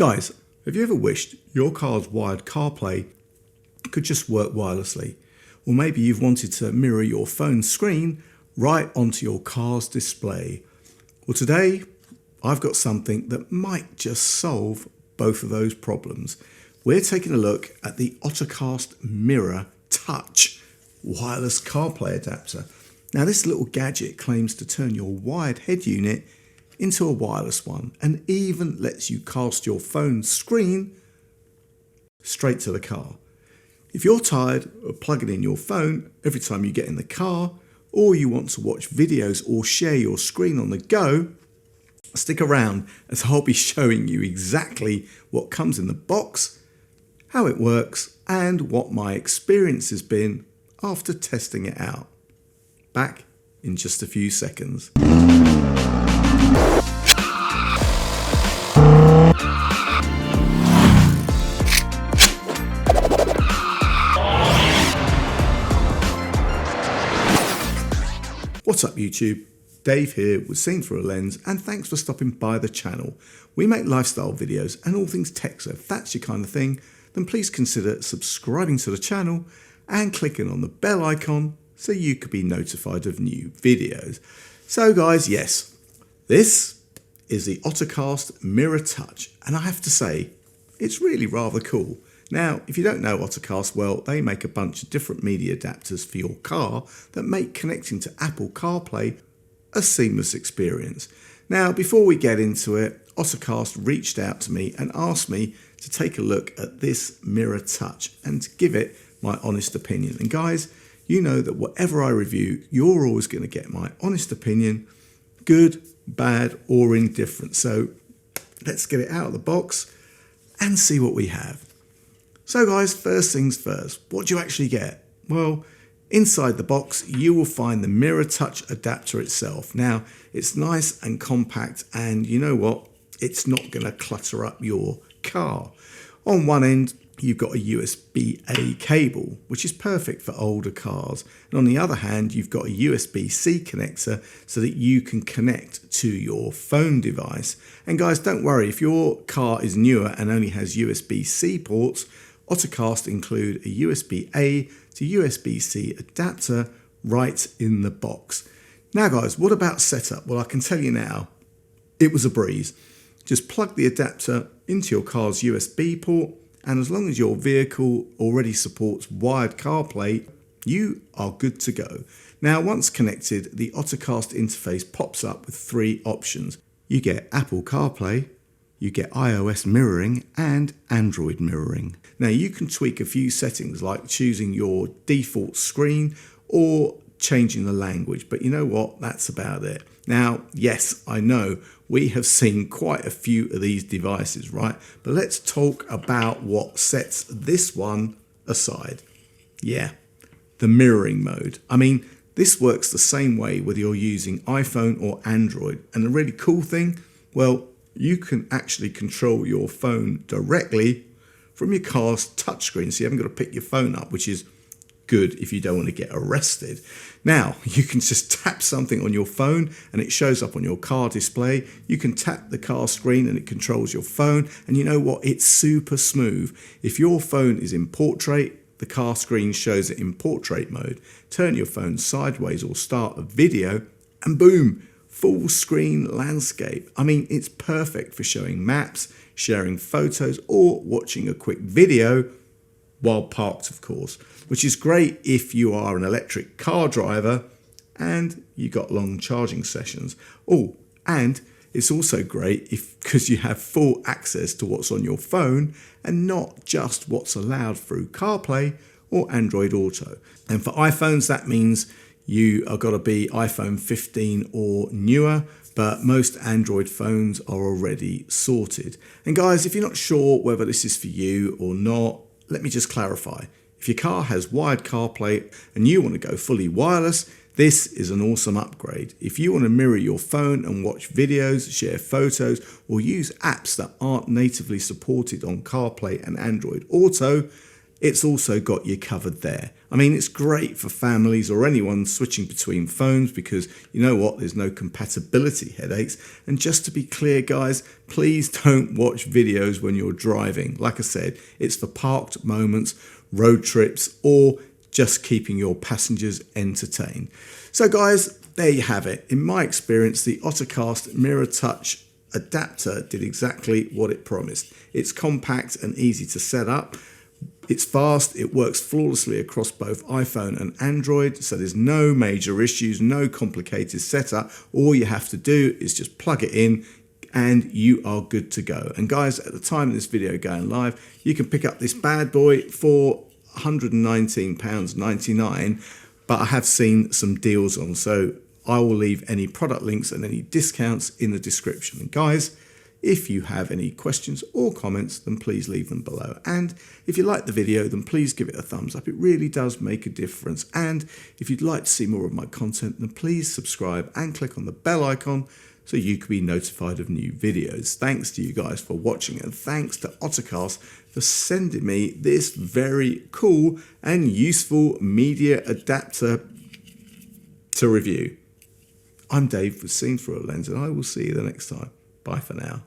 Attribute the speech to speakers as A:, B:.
A: Guys, have you ever wished your car's wired CarPlay could just work wirelessly? Or maybe you've wanted to mirror your phone screen right onto your car's display. Well, today I've got something that might just solve both of those problems. We're taking a look at the Ottocast Mirror Touch wireless CarPlay adapter. Now, this little gadget claims to turn your wired head unit into a wireless one and even lets you cast your phone screen straight to the car. If you're tired of plugging in your phone every time you get in the car, or you want to watch videos or share your screen on the go, stick around as I'll be showing you exactly what comes in the box, how it works, and what my experience has been after testing it out. Back in just a few seconds. What's up YouTube? Dave here with Seen Through a Lens, and thanks for stopping by the channel. We make lifestyle videos and all things tech, so if that's your kind of thing, then please consider subscribing to the channel and clicking on the bell icon so you could be notified of new videos. So guys, yes, this is the Ottocast Mirror Touch, and I have to say, it's really rather cool. Now, if you don't know Ottocast, well, they make a bunch of different media adapters for your car that make connecting to Apple CarPlay a seamless experience. Now, before we get into it, Ottocast reached out to me and asked me to take a look at this Mirror Touch and to give it my honest opinion. And guys, you know that whatever I review, you're always going to get my honest opinion, good, bad, or indifferent. So let's get it out of the box and see what we have. So guys, first things first, what do you actually get? Well, inside the box, you will find the Mirror Touch adapter itself. Now, it's nice and compact, and you know what? It's not going to clutter up your car. On one end, you've got a USB-A cable, which is perfect for older cars. And on the other hand, you've got a USB-C connector so that you can connect to your phone device. And guys, don't worry, if your car is newer and only has USB-C ports, Ottocast include a USB-A to USB-C adapter right in the box. Now guys, what about setup? Well, I can tell you now, it was a breeze. Just plug the adapter into your car's USB port, and as long as your vehicle already supports wired CarPlay, you are good to go. Now, once connected, the Ottocast interface pops up with three options. You get Apple CarPlay, you get iOS mirroring, and Android mirroring. Now, you can tweak a few settings like choosing your default screen or changing the language, but you know what? That's about it. Now, yes, I know we have seen quite a few of these devices, right? But let's talk about what sets this one aside. Yeah, the mirroring mode. I mean, this works the same way whether you're using iPhone or Android. And the really cool thing, well, you can actually control your phone directly from your car's touchscreen, so you haven't got to pick your phone up, which is good if you don't want to get arrested. Now, you can just tap something on your phone and it shows up on your car display. You can tap the car screen and it controls your phone. And you know what? It's super smooth. If your phone is in portrait, the car screen shows it in portrait mode. Turn your phone sideways or start a video and boom, full screen landscape. I mean, it's perfect for showing maps, sharing photos, or watching a quick video while parked, of course, which is great if you are an electric car driver and you got long charging sessions. Oh, and it's also great because you have full access to what's on your phone and not just what's allowed through CarPlay or Android Auto. And for iPhones, that means you are got to be iPhone 15 or newer, but most Android phones are already sorted. And guys, if you're not sure whether this is for you or not, let me just clarify. If your car has wired CarPlay and you want to go fully wireless, this is an awesome upgrade. If you want to mirror your phone and watch videos, share photos, or use apps that aren't natively supported on CarPlay and Android Auto, it's also got you covered there. I mean, it's great for families or anyone switching between phones because you know what, there's no compatibility headaches. And just to be clear, guys, please don't watch videos when you're driving. Like I said, it's for parked moments, road trips, or just keeping your passengers entertained. So guys, there you have it. In my experience, the Ottocast Mirror Touch adapter did exactly what it promised. It's compact and easy to set up. It's fast, it works flawlessly across both iPhone and Android, so there's no major issues, no complicated setup. All you have to do is just plug it in and you are good to go. And guys, at the time of this video going live, you can pick up this bad boy for £119.99, but I have seen some deals on, so I will leave any product links and any discounts in the description. And guys, if you have any questions or comments, then please leave them below. And if you like the video, then please give it a thumbs up. It really does make a difference. And if you'd like to see more of my content, then please subscribe and click on the bell icon so you can be notified of new videos. Thanks to you guys for watching, and thanks to Ottocast for sending me this very cool and useful media adapter to review. I'm Dave with Seen Through a Lens, and I will see you the next time. Bye for now.